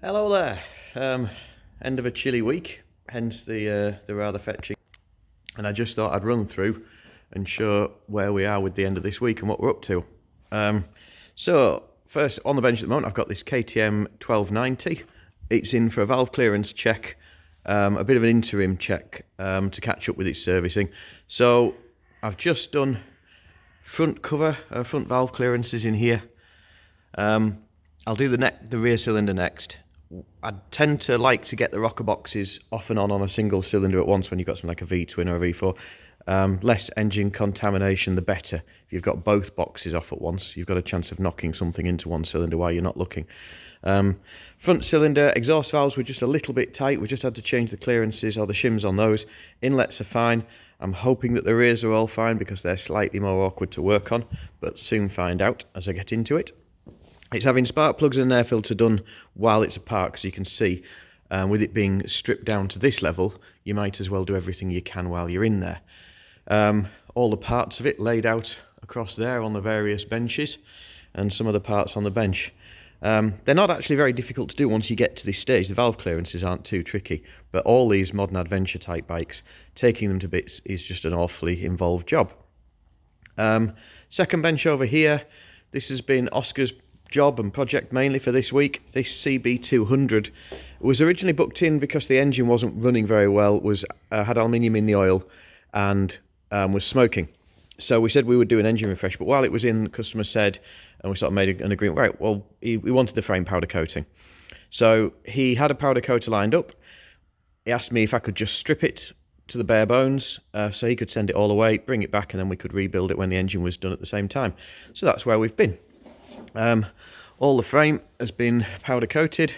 Hello there. End of a chilly week, hence the rather fetching. And I just thought I'd run through and show where we are with the end of this week and what we're up to. So first on the bench at the moment, I've got this KTM 1290. It's in for a valve clearance check, a bit of an interim check to catch up with its servicing. So I've just done front cover, front valve clearances in here. I'll do the rear cylinder next. I tend to like to get the rocker boxes off and on a single cylinder at once when you've got something like a V-twin or a V4. Less engine contamination, the better. If you've got both boxes off at once, you've got a chance of knocking something into one cylinder while you're not looking. Front cylinder exhaust valves were just a little bit tight. We just had to change the clearances or the shims on those. Inlets are fine. I'm hoping that the rears are all fine because they're slightly more awkward to work on, but soon find out as I get into it. It's having spark plugs and an air filter done while it's apart, so you can see with it being stripped down to this level, you might as well do everything you can while you're in there. All the parts of it laid out across there on the various benches and some of the parts on the bench. They're not actually very difficult to do once you get to this stage. The valve clearances aren't too tricky, but all these modern adventure type bikes, taking them to bits is just an awfully involved job. Second bench over here, this has been Oscar's job and project mainly for this week. This CB200 was originally booked in because the engine wasn't running very well, had aluminium in the oil and was smoking. So we said we would do an engine refresh, but while it was in, the customer said, and we sort of made an agreement, right, well, we wanted the frame powder coating. So he had a powder coater lined up. He asked me if I could just strip it to the bare bones, so he could send it all away, bring it back, and then we could rebuild it when the engine was done at the same time. So that's where we've been. All the frame has been powder coated.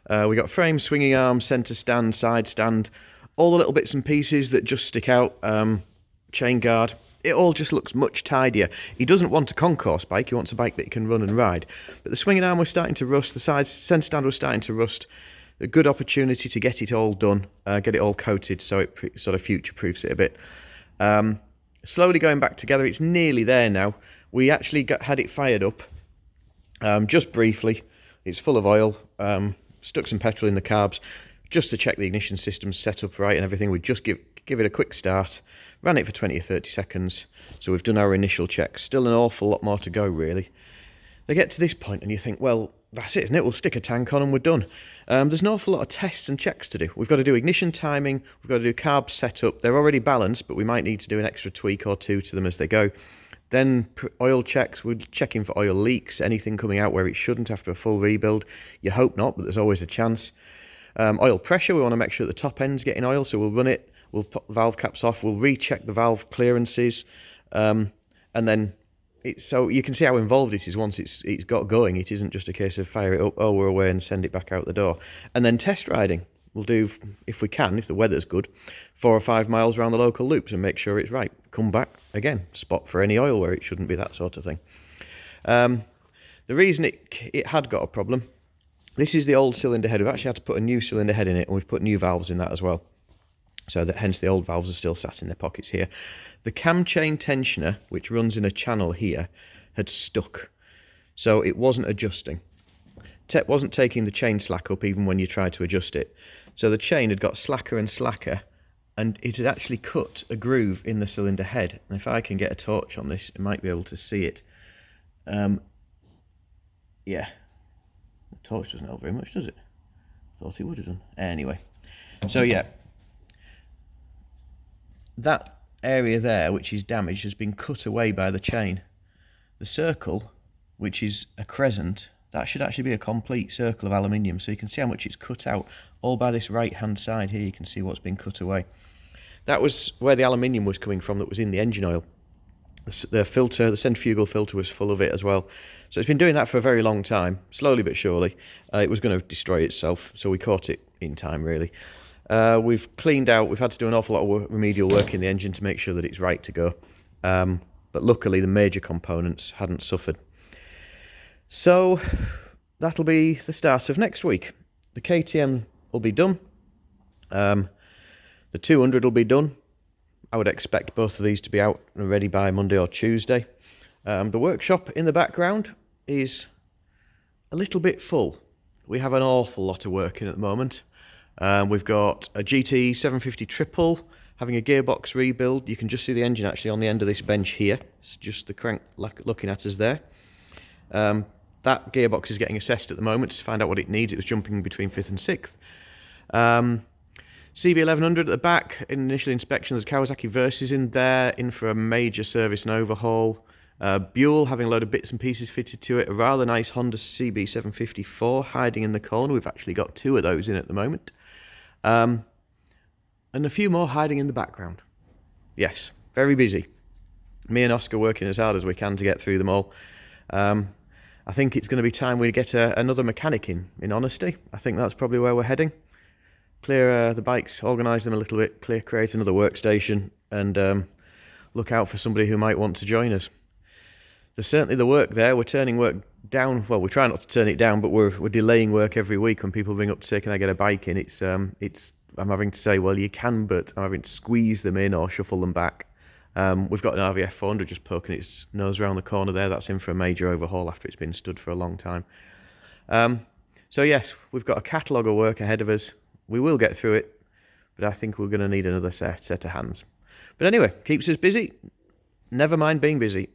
We got frame, swinging arm, centre stand, side stand, all the little bits and pieces that just stick out, chain guard. It all just looks much tidier. He doesn't want a concourse bike, he wants a bike that he can run and ride. But the swinging arm was starting to rust, the side centre stand was starting to rust. A good opportunity to get it all done, get it all coated so it sort of future-proofs it a bit. Slowly going back together, it's nearly there now. We actually had it fired up. Just briefly, it's full of oil, stuck some petrol in the carbs just to check the ignition system's set up right and everything. We just give it a quick start, ran it for 20 or 30 seconds, so we've done our initial checks. Still an awful lot more to go, really. They get to this point and you think, well, that's it, isn't it? We'll stick a tank on and we're done. There's an awful lot of tests and checks to do. We've got to do ignition timing, we've got to do carb setup. They're already balanced, but we might need to do an extra tweak or two to them as they go. Then oil checks, we're checking for oil leaks, anything coming out where it shouldn't after a full rebuild. You hope not, but there's always a chance. Oil pressure, we want to make sure the top end's getting oil, so we'll run it, we'll pop the valve caps off, we'll recheck the valve clearances, and then so you can see how involved it is once it's got going. It isn't just a case of fire it up, oh, we're away, and send it back out the door. And then test riding. We'll do, if we can, if the weather's good, 4 or 5 miles around the local loops and make sure it's right. Come back, again, spot for any oil where it shouldn't be, that sort of thing. The reason it had got a problem, this is the old cylinder head. We've actually had to put a new cylinder head in it, and we've put new valves in that as well. So that hence the old valves are still sat in their pockets here. The cam chain tensioner, which runs in a channel here, had stuck. So it wasn't adjusting. Wasn't taking the chain slack up even when you tried to adjust it. So the chain had got slacker and slacker, and it had actually cut a groove in the cylinder head. And if I can get a torch on this, I might be able to see it. Yeah, the torch doesn't help very much, does it? Thought it would have done. Anyway, so yeah, that area there, which is damaged, has been cut away by the chain. The circle, which is a crescent, that should actually be a complete circle of aluminium, so you can see how much it's cut out. All by this right hand side here, you can see what's been cut away. That was where the aluminium was coming from that was in the engine oil. The filter, the centrifugal filter, was full of it as well. So it's been doing that for a very long time, slowly but surely. It was going to destroy itself, so we caught it in time, really. We've cleaned out, we've had to do an awful lot of remedial work in the engine to make sure that it's right to go. But luckily the major components hadn't suffered. So that'll be the start of next week. The KTM will be done. The 200 will be done. I would expect both of these to be out and ready by Monday or Tuesday. The workshop in the background is a little bit full. we have an awful lot of work in at the moment. We've got a GT 750 triple having a gearbox rebuild. You can just see the engine actually on the end of this bench here. It's just the crank looking at us there. That gearbox is getting assessed at the moment to find out what it needs. It was jumping between 5th and 6th. CB1100 at the back, in initial inspection, there's Kawasaki Versys in there, in for a major service and overhaul. Buell having a load of bits and pieces fitted to it. A rather nice Honda CB754 hiding in the corner. We've actually got 2 of those in at the moment. And a few more hiding in the background. Yes, very busy. Me and Oscar working as hard as we can to get through them all. I think it's going to be time we get another mechanic in honesty. I think that's probably where we're heading. Clear the bikes, organise them a little bit, create another workstation, and look out for somebody who might want to join us. There's certainly the work there. We're turning work down. Well, we try not to turn it down, but we're delaying work every week. When people ring up to say, "Can I get a bike in?" I'm having to say, "Well, you can," but I'm having to squeeze them in or shuffle them back. We've got an RVF 400 just poking its nose around the corner there. That's in for a major overhaul after it's been stood for a long time. So yes, we've got a catalogue of work ahead of us. We will get through it, but I think we're going to need another set of hands. But anyway, keeps us busy. Never mind being busy.